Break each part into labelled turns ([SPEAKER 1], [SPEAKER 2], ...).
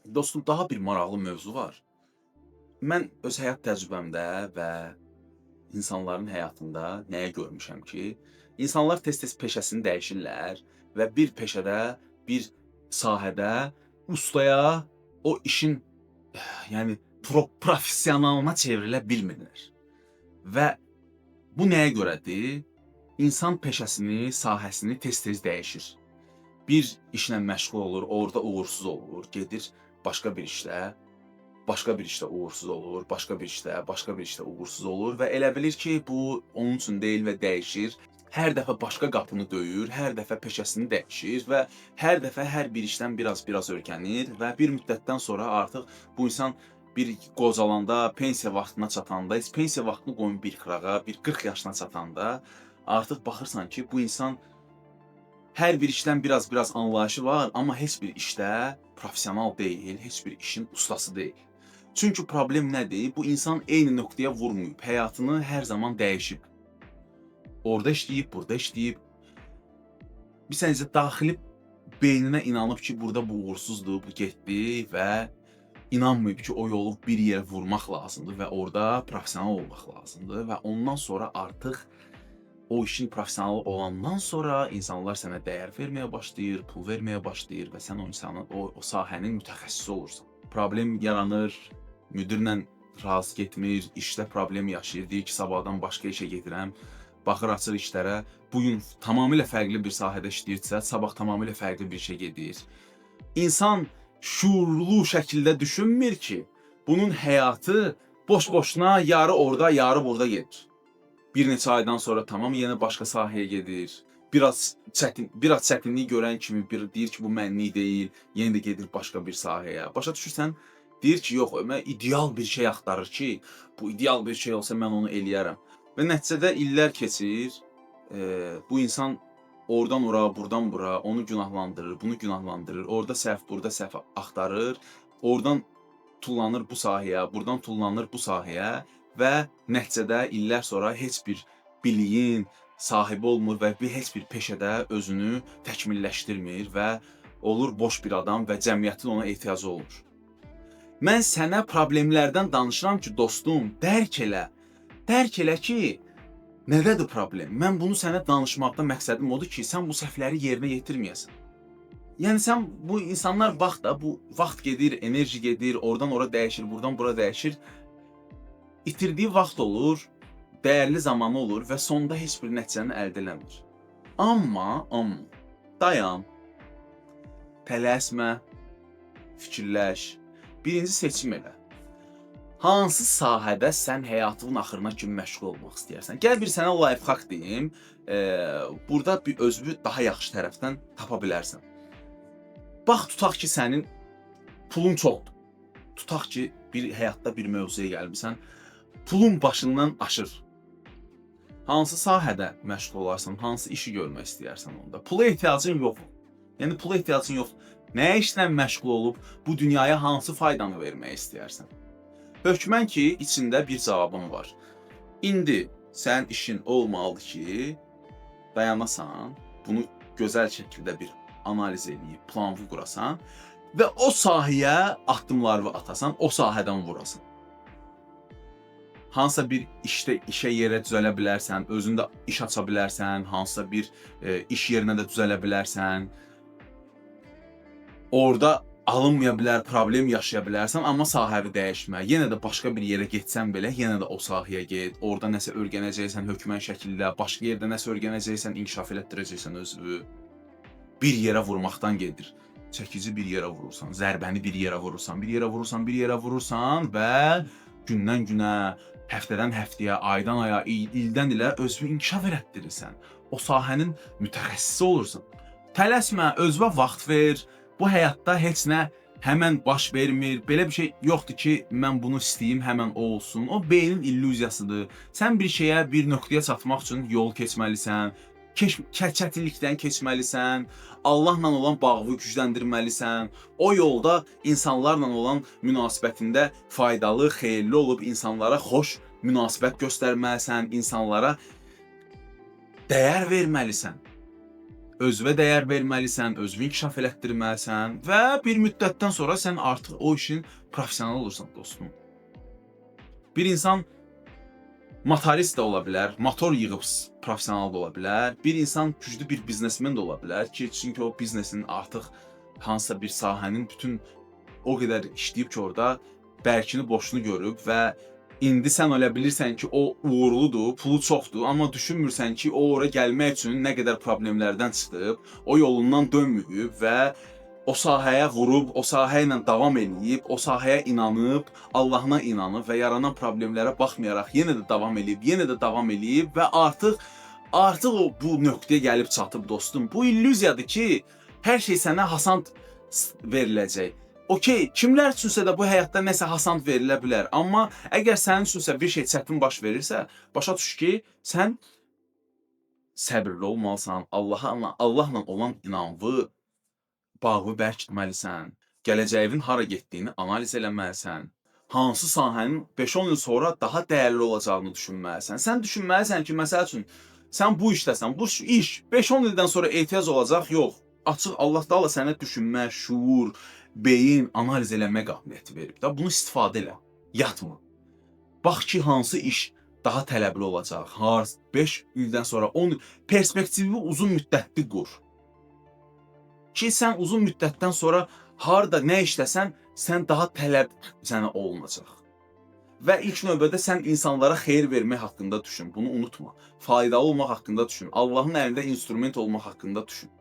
[SPEAKER 1] Dostum, daha bir maraqlı mövzu var. Mən öz həyat təcrübəmdə və insanların həyatında nəyə görmüşəm ki, insanlar tez-tez peşəsini dəyişirlər və bir peşədə, bir sahədə ustaya, o işin yəni professionalına çevrilə bilmirlər. Və bu nəyə görədir? İnsan peşəsini, sahəsini tez-tez dəyişir. Bir işlə məşğul olur, orada uğursuz olur, gedir başqa bir işlə, başqa bir işdə uğursuz olur, başqa bir işdə uğursuz olur və elə bilir ki, bu onun üçün deyil və dəyişir. Hər dəfə başqa qapını döyür, hər dəfə peşəsini dəyişir və hər dəfə hər bir işdən biraz öyrənir və bir müddətdən sonra artıq bu insan bir qocalanda, pensiya vaxtına çatanda, heç pensiya vaxtını qoyun bir qırağa, bir 40 yaşına çatanda artıq baxırsan ki, bu insan hər bir işdən biraz anlayışı var, amma heç bir işdə professional deyil, heç bir işin ustası deyil. Çünki problem nədir? Bu insan eyni nöqtəyə vurmayıb, həyatını hər zaman dəyişib. Orada işləyib, burada işləyib. Bir səncə daxili beyninə inanıb ki, burada bu uğursuzdur, bu getdi və inanmayıb ki, o yolu bir yerə vurmaq lazımdır və orada professional olmaq lazımdır və ondan sonra artıq o işin professionalı olandan sonra insanlar sənə dəyər verməyə başlayır, pul verməyə başlayır və sən o insanın, o sahənin mütəxəssisi olursan. Problem yaranır, müdirlə razı getmir, işdə problem yaşayır, deyir ki, sabahdan başqa işə gedirəm, baxır açır işlərə, bugün tamamilə fərqli bir sahədə işləyirsə, sabah tamamilə fərqli bir işə gedir. İnsan şuurlu şəkildə düşünmür ki, bunun həyatı boş-boşuna yarı orada, yarı burada gedir. Bir neçə aydan sonra tamam yenə başqa sahəyə gedir. Biraz çətinlik görən kimi deyir ki, bu mənlik deyil, yenə də gedir başqa bir sahəyə. Başa düşürsən? Deyir ki, yox, mən ideal bir şey axtarır ki, bu ideal bir şey olsa mən onu eləyərəm. Və nəticədə illər keçir, bu insan oradan ora, buradan bura, onu günahlandırır, bunu günahlandırır, orada səhv, burada səhv axtarır, oradan tullanır bu sahəyə, buradan tullanır bu sahəyə və nəticədə illər sonra heç bir biliyin sahibi olmur və heç bir peşədə özünü təkmilləşdirmir və olur boş bir adam və cəmiyyətin ona ehtiyacı olmur. Mən sənə problemlərdən danışıram ki, dostum, dərk elə. Dərk elə ki, nədədir problem? Mən bunu sənə danışmaqda məqsədim odur ki, sən bu səhvləri yerinə yetirməyəsən. Yəni sən bu insanlar bax da, bu vaxt gedir, enerji gedir, oradan ora dəyişir, buradan bura dəyişir. İtirdiyi vaxt olur, dəyərli zamanı olur və sonda heç bir nəticəni əldə eləmir. Amma dayan, tələsmə, fikirləş, birinci seçim elə. Hansı sahədə sən həyatının axırına kimi məşğul olmaq istəyərsən? Gəl bir sənə lifehack deyim, burada bir özünü daha yaxşı tərəfdən tapa bilərsən. Bax, tutaq ki, sənin pulun çoxdur. Tutaq ki, həyatda bir mövzuya gəlmisən, pulun başından aşır. Hansı sahədə məşğul olarsan, hansı işi görmək istəyərsən onda? Pula ehtiyacın yoxdur. Yəni, pula ehtiyacın yoxdur. Nə işlə məşğul olub bu dünyaya hansı faydanı vermək istəyərsən? Hökmən ki, içində bir cavabın var. İndi sənin işin olmalıdır ki, dayanasan, bunu gözəl şəkildə bir analiz edib, planlı qurasan və o sahəyə addımlarını atasan, o sahədən vurasan. Hansısa bir işə yerə düzələ bilərsən, özündə iş aça bilərsən, hansısa bir iş yerinə də düzələ bilərsən. Orada alınmaya bilər, problem yaşaya bilərsən, amma sahəni dəyişmə. Yenə də başqa bir yerə getsən belə, yenə də o sahəyə get. Orada nəsə öyrənəcəksən hökmən şəkildə, başqa yerdə nəsə öyrənəcəksən, inkişaf elətdirəcəksən özünü. Bir yerə vurmaqdan gedir. Çəkici bir yerə vurursan, zərbəni bir yerə vurursan, bir yerə vurursan və gündən günə, həftədən həftəyə, aydan aya, ildən ilə özünü inkişaf elətdirirsən. O sahənin mütəxəssisi olursan. Tələsmə, özünə vaxt ver. Bu həyatda heç nə həmən baş vermir. Belə bir şey yoxdur ki, mən bunu istəyim, həmən o olsun. O beynin illüziyasıdır. Sən bir şeyə, bir nöqtəyə çatmaq üçün yol keçməlisən. Çətinlikdən keçməlisən. Allahla olan bağını gücləndirməlisən. O yolda insanlarla olan münasibətində faydalı, xeyirli olub insanlara xoş münasibət göstərməlisən, insanlara dəyər verməlisən. özünə dəyər verməlisən, özünü inkişaf elətdirməlisən və bir müddətdən sonra sən artıq o işin professionalı olursan dostum. Bir insan motorist də ola bilər, motor yığıb professional da ola bilər. Bir insan güclü bir biznesmen də ola bilər ki, çünki o biznesin artıq hansısa bir sahənin bütün o qədər işləyib ki, orada bərkini boşunu görüb və indi sən elə bilirsən ki, o uğurludur, pulu çoxdur, amma düşünmürsən ki, o ora gəlmək üçün nə qədər problemlərdən çıxıb, o yolundan dönməyib və o sahəyə vurub, o sahə ilə davam eləyib, o sahəyə inanıb, Allahına inanıb və yaranan problemlərə baxmayaraq yenə də davam eləyib, yenə də davam eləyib və artıq o bu nöqtəyə gəlib çatıb dostum. Bu illüziyadır ki, hər şey sənə hasant veriləcək. Okey, kimlər üçünsə də bu həyatda nəsə hasant verilə bilər. Amma əgər sənin üçünsə bir şey çətin baş verirsə, başa düş ki, sən səbirli olmalısan, Allahla olan inamı, bağı bərkitməlisən, gələcəyin hara getdiyini analiz eləməlisən, hansı sahənin 5-10 il sonra daha dəyərli olacağını düşünməlisən. Sən düşünməlisən ki, məsəl üçün, sən bu işdəsən, bu iş 5-10 ildən sonra ehtiyac olacaq, yox. Açıq Allah Taala sənə düşünmə, şuur, beyin, analiz eləmə qabiliyyəti verib də. Bunu istifadə elə. Yatma. Bax ki, hansı iş daha tələbli olacaq. 5 ildən sonra 10 il perspektivi uzun müddətli qur. Ki sən uzun müddətdən sonra harda nə işləsən, sən daha tələb sənə olunacaq. Və ilk növbədə sən insanlara xeyir vermək haqqında düşün. Bunu unutma. Faydalı olmaq haqqında düşün. Allahın əlində instrument olmaq haqqında düşün.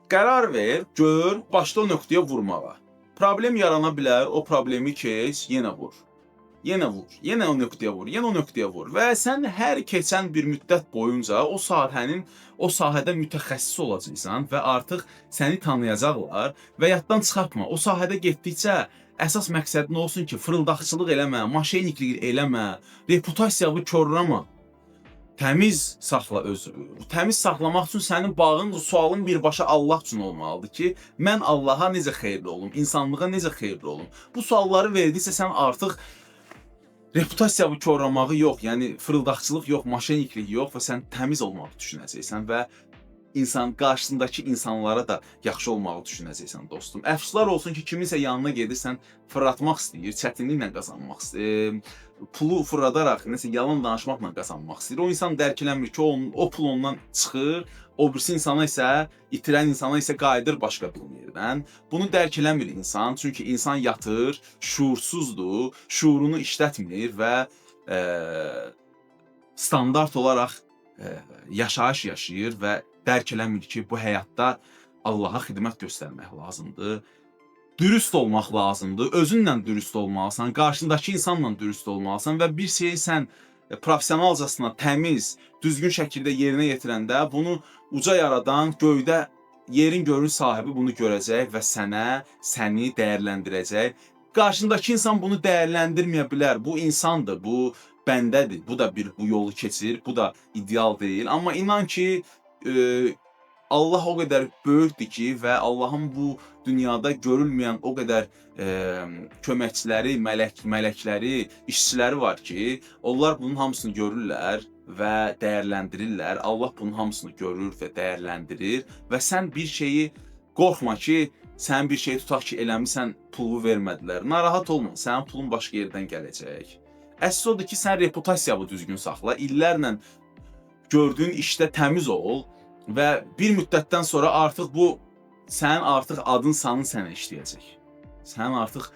[SPEAKER 1] Qərar ver, gör, başla o nöqtəyə vurmağa. Problem yarana bilər, o problemi keç, yenə vur. Yenə vur, yenə o nöqtəyə vur, yenə o nöqtəyə vur. Və sən hər keçən bir müddət boyunca o sahədə mütəxəssis olacaqsan və artıq səni tanıyacaqlar və yaddan çıxartma. O sahədə getdikcə əsas məqsədin olsun ki, fırıldaqçılıq eləmə, maşenniklik eləmə, reputasiyanı korlama. Təmiz saxla özünü. Təmiz saxlamaq üçün sənin bağın, sualın birbaşa Allah üçün olmalıdır ki, mən Allaha necə xeyirli olum, insanlığa necə xeyirli olum. Bu sualları verdikcə sən artıq reputasiyanı korlamağı yox, yəni fırıldaqçılıq yox, maşenniklik yox və sən təmiz olmağı düşünəcəksən və qarşısındakı insanlara da yaxşı olmağı düşünəcəksən dostum. Əfsuslar olsun ki, kiminsə yanına gedirsən, fırlatmaq istəyir, çətinliklə qazanmaq istəyir, pulu fırladaraq, nəsə yalan danışmaqla qazanmaq istəyir. O insan dərk eləmir ki, o pul ondan çıxır, o birisi insana isə, itirən insana isə qayıdır başqa bir yerdən. Bunu dərk eləmir insan, çünki insan yatır, şuursuzdur, şuurunu işlətmir və standart olaraq yaşayış yaşayır və dərk eləmir ki, bu həyatda Allaha xidmət göstərmək lazımdır. Dürüst olmaq lazımdır, özünlə dürüst olmalısan, qarşındakı insanla dürüst olmalısan və bir şeyi sən professionalcasına, təmiz, düzgün şəkildə yerinə yetirəndə bunu uca yaradan, göydə yerin görün sahibi bunu görəcək və səni dəyərləndirəcək. Qarşındakı insan bunu dəyərləndirməyə bilər. Bu insandır, bu bəndədir, bu yolu keçir, bu da ideal deyil. Amma inan ki, Allah o qədər böyükdür ki və Allahın bu dünyada görülməyən o qədər köməkçiləri, mələkləri, işçiləri var ki, onlar bunun hamısını görürlər və dəyərləndirirlər. Allah bunun hamısını görür və dəyərləndirir və sən bir şeyi qorxma ki, sən bir şeyi tutaq ki, eləmirsən, pulu vermədilər. Narahat olma, sənin pulun başqa yerdən gələcək. Əsas odur ki, sən reputasiyanı düzgün saxla, illərlə gördüyün işdə təmiz ol və bir müddətdən sonra artıq sənin artıq adın sanın sənə işləyəcək. Sənin artıq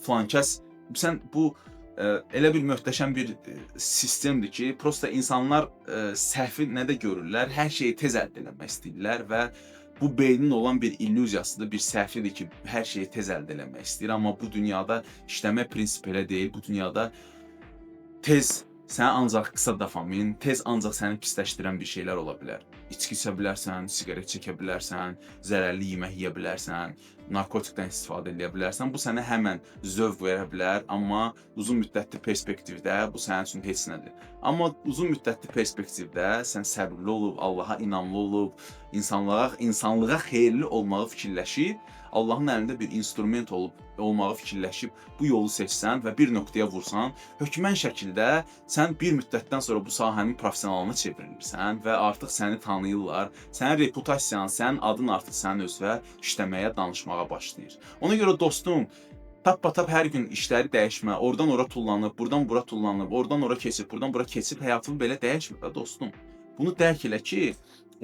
[SPEAKER 1] filankəs, bu elə bir möhtəşəm bir sistemdir ki, prosta insanlar səhvi nədə görürlər, hər şeyi tez əldə eləmək istəyirlər və bu beynin olan bir illüziyasıdır, bir səhvidir ki, hər şeyi tez əldə eləmək istəyir. Amma bu dünyada işləmə prinsipi elə deyil. Bu dünyada tez sənə ancaq qısa dopamin, tez ancaq səni pisləşdirən bir şeylər ola bilər. İçki içə bilərsən, siqaret çəkə bilərsən, zərərli yemək yeyə bilərsən, narkotikdən istifadə edə bilərsən. Bu sənə həmən zövq verə bilər, amma uzun müddətli perspektivdə bu sənin üçün heç nədir. Amma uzun müddətli perspektivdə sən səbirli olub, Allaha inamlı olub, insanlığa xeyirli olmağı fikirləşib, Allahın əlində bir instrument olmağı fikirləşib bu yolu seçsən və bir nöqtəyə vursan, hökmən şəkildə sən bir müddətdən sonra bu sahənin professionalına çevrilirsən və artıq səni tanıyırlar. Sənin reputasiyan, sənin adın artıq sənin özünə işləməyə, danışmağa başlayır. Ona görə dostum, tapbatap hər gün işləri dəyişmə, oradan ora tullanıb, buradan bura tullanıb, oradan ora keçib, buradan bura keçib həyatın belə dəyişmir də dostum. Bunu dərk elə ki,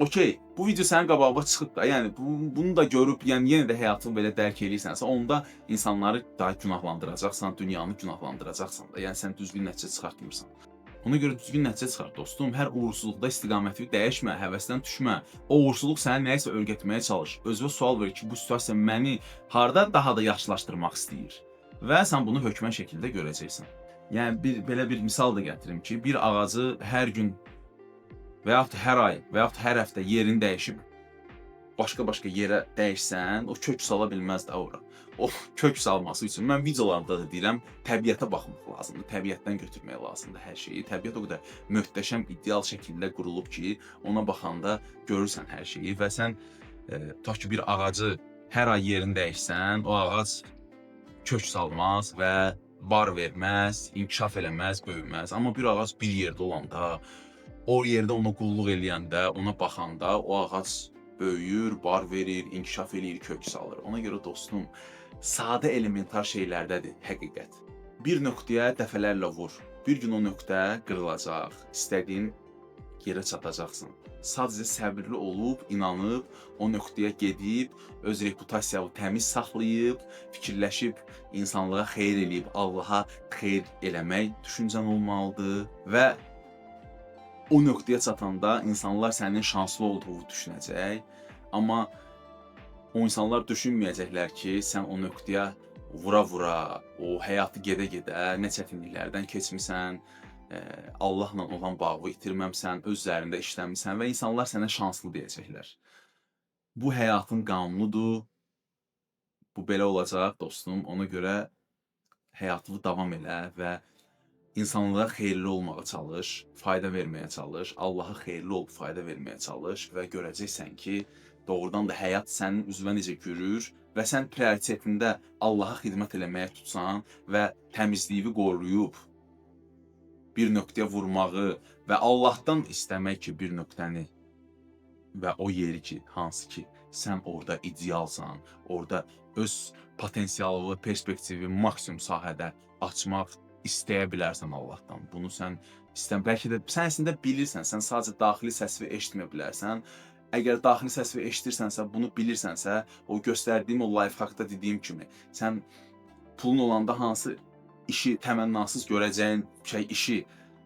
[SPEAKER 1] okey, bu video sənin qabağına çıxıb da, yəni bunu da görüb, yəni yenə də həyatını belə dərk eləyirsənsə, onda insanları daha günahlandıracaqsan, dünyanı günahlandıracaqsan da, yəni sən düzgün nəticə çıxartmırsan. Ona görə düzgün nəticə çıxart dostum. Hər uğursuzluqda istiqaməti dəyişmə, həvəsdən düşmə. O uğursuzluq səni nəyisə öyrətməyə çalış. Özünə sual ver ki, bu situasiya məni harda daha da yaxşılaşdırmaq istəyir? Və sən bunu hökmən şəkildə görəcəksən. Yəni belə bir misal da gətirim ki, bir ağacı hər gün və yaxud hər ay və yaxud hər həftə yerini dəyişib başqa-başqa yerə dəyişsən, o kök sala bilməz də ora. O kök salması üçün mən videolarımda da deyirəm, təbiətə baxmaq lazımdır, təbiətdən götürmək lazımdır hər şeyi. Təbiət o qədər möhtəşəm, ideal şəkildə qurulub ki, ona baxanda görürsən hər şeyi və sən tutaq ki, bir ağacı hər ay yerini dəyişsən, o ağac kök salmaz və bar verməz, inkişaf eləməz, böyüməz. Amma bir ağac bir yerdə olanda, o yerdə ona qulluq eləyəndə, ona baxanda o ağac böyüyür, bar verir, inkişaf eləyir, kök salır. Ona görə dostum, sadə elementar şeylərdədir həqiqət. Bir nöqtəyə dəfələrlə vur. Bir gün o nöqtə qırılacaq, istədiyin yerə çatacaqsın. Sadəcə səbirli olub, inanıb, o nöqtəyə gedib, öz reputasiyanı təmiz saxlayıb, fikirləşib, insanlığa xeyir eləyib, Allaha xeyir eləmək düşüncən olmalıdır və o nöqtəyə çatanda insanlar sənin şanslı olduğunu düşünəcək, amma o insanlar düşünməyəcəklər ki, sən o nöqtəyə vura-vura, o həyatı gedə-gedə nə çətinliklərdən keçmisən, Allahla olan bağı itirməmsən, öz üzərində işləmisən və insanlar sənə şanslı deyəcəklər. Bu həyatın qanunudur, bu belə olacaq dostum, ona görə həyatını davam elə və İnsanlara xeyirli olmağa çalış, fayda verməyə çalış, Allaha xeyirli olub fayda verməyə çalış və görəcəksən ki, doğrudan da həyat sənin üzvə necə görür və sən prioritetində Allaha xidmət eləməyə tutsan və təmizliyi qoruyub bir nöqtəyə vurmağı və Allahdan istəmək ki, bir nöqtəni və o yeri ki, hansı ki, sən orada idealsan, orada öz potensialı, perspektivi maksimum sahədə açmaq istəyə bilərsən Allahdan. Bunu sən bəlkə də sən əslində bilirsən, sən sadəcə daxili səsvi eşitməyə bilərsən. Əgər daxili səsvi eşidirsənsə, bunu bilirsənsə, o göstərdiyim o life hackda dediyim kimi, sən pulun olanda hansı işi təmənnasız görəcəyin işi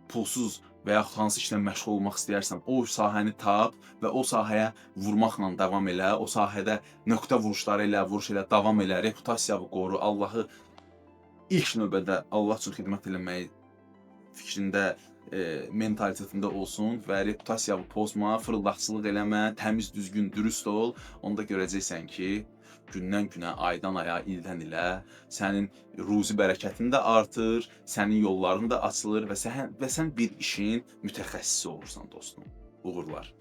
[SPEAKER 1] pulsuz və yaxud hansı işlə məşğul olmaq istəyərsən, o sahəni tap və o sahəyə vurmaqla davam elə, o sahədə nöqtə vuruşları ilə, vuruş elə, davam elə, reputasiyanı qoru, Allahı ilk növbədə Allah üçün xidmət eləməyi fikrində, mentalitetində olsun və reputasiyanı pozma, fırıldaqçılıq eləmə, təmiz, düzgün, dürüst ol. Onda görəcəksən ki, gündən günə, aydan aya, ildən ilə sənin ruzi bərəkətin də artır, sənin yolların da açılır və sən bir işin mütəxəssisi olursan dostum. Uğurlar.